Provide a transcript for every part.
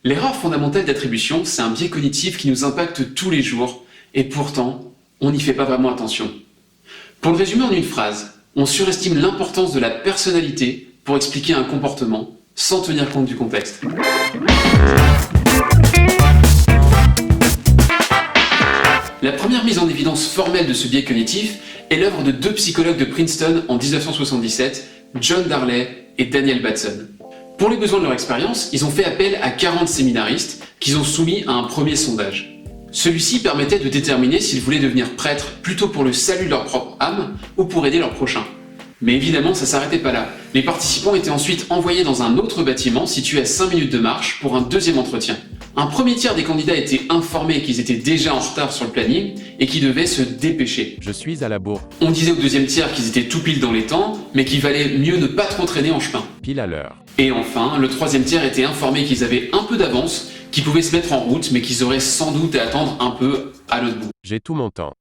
L'erreur fondamentale d'attribution, c'est un biais cognitif qui nous impacte tous les jours, et pourtant, on n'y fait pas vraiment attention. Pour le résumer en une phrase, on surestime l'importance de la personnalité pour expliquer un comportement, sans tenir compte du contexte. La première mise en évidence formelle de ce biais cognitif est l'œuvre de deux psychologues de Princeton en 1977, John Darley et Daniel Batson. Pour les besoins de leur expérience, ils ont fait appel à 40 séminaristes qu'ils ont soumis à un premier sondage. Celui-ci permettait de déterminer s'ils voulaient devenir prêtres plutôt pour le salut de leur propre âme ou pour aider leur prochain. Mais évidemment, ça s'arrêtait pas là. Les participants étaient ensuite envoyés dans un autre bâtiment situé à 5 minutes de marche pour un deuxième entretien. Un premier tiers des candidats étaient informés qu'ils étaient déjà en retard sur le planning et qu'ils devaient se dépêcher. Je suis à la bourre. On disait au deuxième tiers qu'ils étaient tout pile dans les temps, mais qu'il valait mieux ne pas trop traîner en chemin. Pile à l'heure. Et enfin, le troisième tiers était informé qu'ils avaient un peu d'avance, qu'ils pouvaient se mettre en route, mais qu'ils auraient sans doute à attendre un peu à l'autre bout. J'ai tout mon temps.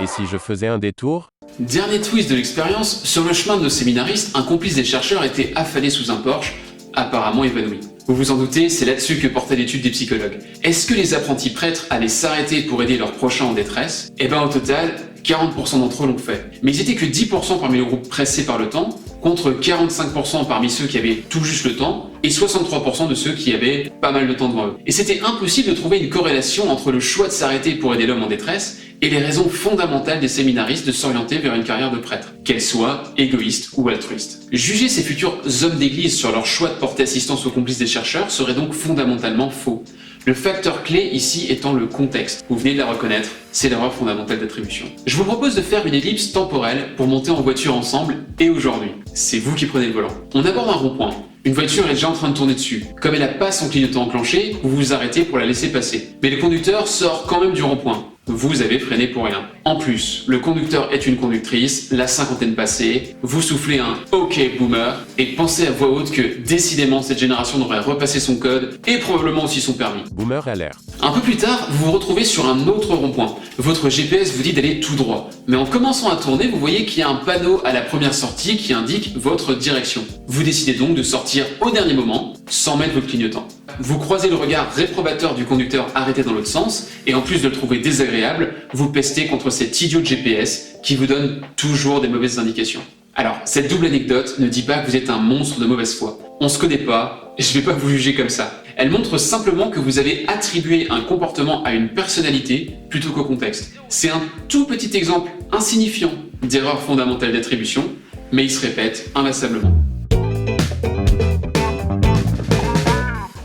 Et si je faisais un détour? Dernier twist de l'expérience, sur le chemin de nos séminaristes, un complice des chercheurs était affalé sous un Porsche, apparemment évanoui. Vous vous en doutez, c'est là-dessus que portait l'étude des psychologues. Est-ce que les apprentis prêtres allaient s'arrêter pour aider leur prochain en détresse? Eh ben au total, 40% d'entre eux l'ont fait. Mais ils étaient que 10% parmi le groupe pressé par le temps, contre 45% parmi ceux qui avaient tout juste le temps, et 63% de ceux qui avaient pas mal de temps devant eux. Et c'était impossible de trouver une corrélation entre le choix de s'arrêter pour aider l'homme en détresse et les raisons fondamentales des séminaristes de s'orienter vers une carrière de prêtre, qu'elle soit égoïste ou altruiste. Juger ces futurs hommes d'église sur leur choix de porter assistance aux complices des chercheurs serait donc fondamentalement faux. Le facteur clé ici étant le contexte. Vous venez de la reconnaître, c'est l'erreur fondamentale d'attribution. Je vous propose de faire une ellipse temporelle pour monter en voiture ensemble et aujourd'hui. C'est vous qui prenez le volant. On aborde un rond-point. Une voiture est déjà en train de tourner dessus. Comme elle n'a pas son clignotant enclenché, vous vous arrêtez pour la laisser passer. Mais le conducteur sort quand même du rond-point. Vous avez freiné pour rien. En plus, le conducteur est une conductrice, la cinquantaine passée, vous soufflez un « OK boomer » et pensez à voix haute que décidément cette génération devrait repasser son code et probablement aussi son permis. Boomer à l'air. Un peu plus tard, vous vous retrouvez sur un autre rond-point. Votre GPS vous dit d'aller tout droit. Mais en commençant à tourner, vous voyez qu'il y a un panneau à la première sortie qui indique votre direction. Vous décidez donc de sortir au dernier moment, sans mettre votre clignotant. Vous croisez le regard réprobateur du conducteur arrêté dans l'autre sens, et en plus de le trouver désagréable, vous pestez contre cet idiot de GPS qui vous donne toujours des mauvaises indications. Alors, cette double anecdote ne dit pas que vous êtes un monstre de mauvaise foi. On se connaît pas, et je vais pas vous juger comme ça. Elle montre simplement que vous avez attribué un comportement à une personnalité plutôt qu'au contexte. C'est un tout petit exemple insignifiant d'erreur fondamentale d'attribution, mais il se répète inlassablement.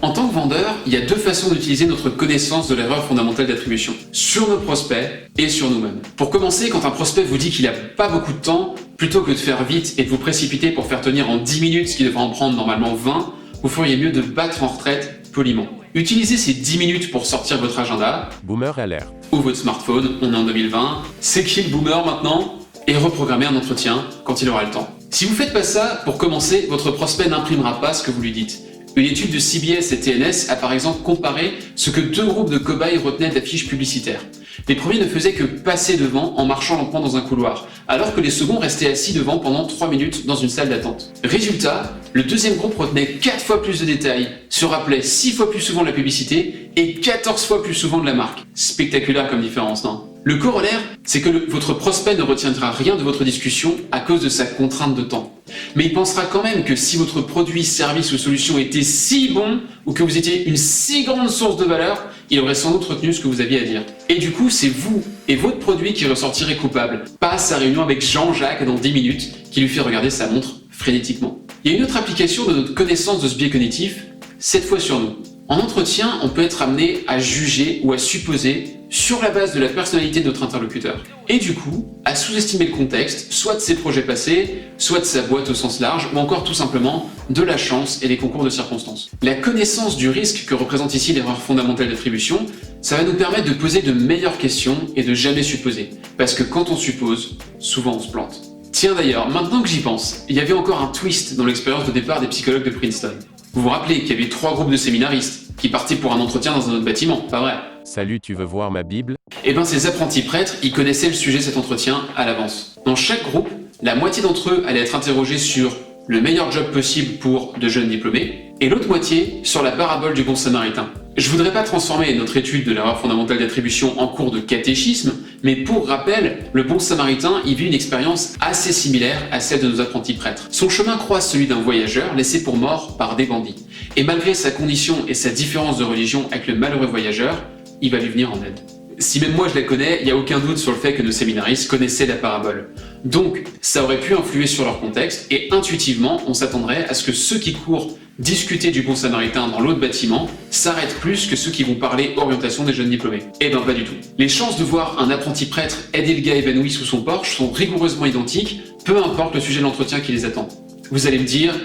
En tant que vendeur, il y a deux façons d'utiliser notre connaissance de l'erreur fondamentale d'attribution, sur nos prospects et sur nous-mêmes. Pour commencer, quand un prospect vous dit qu'il n'a pas beaucoup de temps, plutôt que de faire vite et de vous précipiter pour faire tenir en 10 minutes ce qui devrait en prendre normalement 20, vous feriez mieux de battre en retraite poliment. Utilisez ces 10 minutes pour sortir votre agenda, Boomer à l'air. ou votre smartphone, on est en 2020, c'est qui le boomer maintenant? Et reprogrammer un entretien quand il aura le temps. Si vous faites pas ça, pour commencer, votre prospect n'imprimera pas ce que vous lui dites. Une étude de CBS et TNS a par exemple comparé ce que deux groupes de cobayes retenaient d'affiches publicitaires. Les premiers ne faisaient que passer devant en marchant lentement dans un couloir, alors que les seconds restaient assis devant pendant 3 minutes dans une salle d'attente. Résultat, le deuxième groupe retenait 4 fois plus de détails, se rappelait 6 fois plus souvent de la publicité et 14 fois plus souvent de la marque. Spectaculaire comme différence, non? Le corollaire, c'est que votre prospect ne retiendra rien de votre discussion à cause de sa contrainte de temps. Mais il pensera quand même que si votre produit, service ou solution était si bon ou que vous étiez une si grande source de valeur, il aurait sans doute retenu ce que vous aviez à dire. Et du coup, c'est vous et votre produit qui ressortirez coupable, pas sa réunion avec Jean-Jacques dans 10 minutes qui lui fait regarder sa montre frénétiquement. Il y a une autre application de notre connaissance de ce biais cognitif, cette fois sur nous. En entretien, on peut être amené à juger ou à supposer sur la base de la personnalité de notre interlocuteur. Et du coup, à sous-estimer le contexte, soit de ses projets passés, soit de sa boîte au sens large, ou encore tout simplement de la chance et des concours de circonstances. La connaissance du risque que représente ici l'erreur fondamentale d'attribution, ça va nous permettre de poser de meilleures questions et de jamais supposer. Parce que quand on suppose, souvent on se plante. Tiens d'ailleurs, maintenant que j'y pense, il y avait encore un twist dans l'expérience de départ des psychologues de Princeton. Vous vous rappelez qu'il y avait 3 groupes de séminaristes qui partaient pour un entretien dans un autre bâtiment, pas vrai? Salut, tu veux voir ma Bible? Eh ben ces apprentis prêtres, ils connaissaient le sujet de cet entretien à l'avance. Dans chaque groupe, la moitié d'entre eux allaient être interrogés sur le meilleur job possible pour de jeunes diplômés, et l'autre moitié sur la parabole du bon samaritain. Je voudrais pas transformer notre étude de l'erreur fondamentale d'attribution en cours de catéchisme, mais pour rappel, le bon samaritain y vit une expérience assez similaire à celle de nos apprentis prêtres. Son chemin croise celui d'un voyageur laissé pour mort par des bandits. Et malgré sa condition et sa différence de religion avec le malheureux voyageur, il va lui venir en aide. Si même moi je la connais, il n'y a aucun doute sur le fait que nos séminaristes connaissaient la parabole. Donc, ça aurait pu influer sur leur contexte, et intuitivement, on s'attendrait à ce que ceux qui courent discuter du bon samaritain dans l'autre bâtiment s'arrêtent plus que ceux qui vont parler orientation des jeunes diplômés. Eh ben pas du tout. Les chances de voir un apprenti prêtre aider le gars évanoui sous son porche sont rigoureusement identiques, peu importe le sujet de l'entretien qui les attend. Vous allez me dire,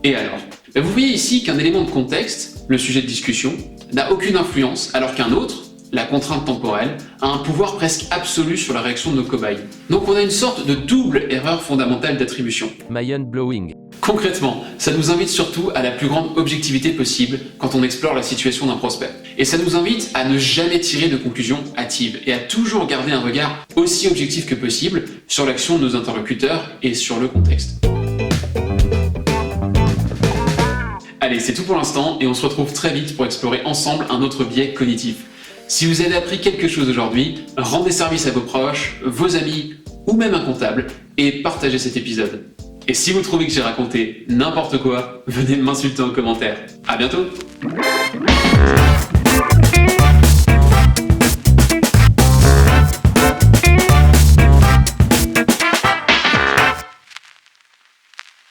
et alors ? Vous voyez ici qu'un élément de contexte, le sujet de discussion, n'a aucune influence, alors qu'un autre, la contrainte temporelle, a un pouvoir presque absolu sur la réaction de nos cobayes. Donc on a une sorte de double erreur fondamentale d'attribution. Mind blowing. Concrètement, ça nous invite surtout à la plus grande objectivité possible quand on explore la situation d'un prospect. Et ça nous invite à ne jamais tirer de conclusions hâtives et à toujours garder un regard aussi objectif que possible sur l'action de nos interlocuteurs et sur le contexte. Allez, c'est tout pour l'instant et on se retrouve très vite pour explorer ensemble un autre biais cognitif. Si vous avez appris quelque chose aujourd'hui, rendez service à vos proches, vos amis ou même un comptable et partagez cet épisode. Et si vous trouvez que j'ai raconté n'importe quoi, venez m'insulter en commentaire. À bientôt!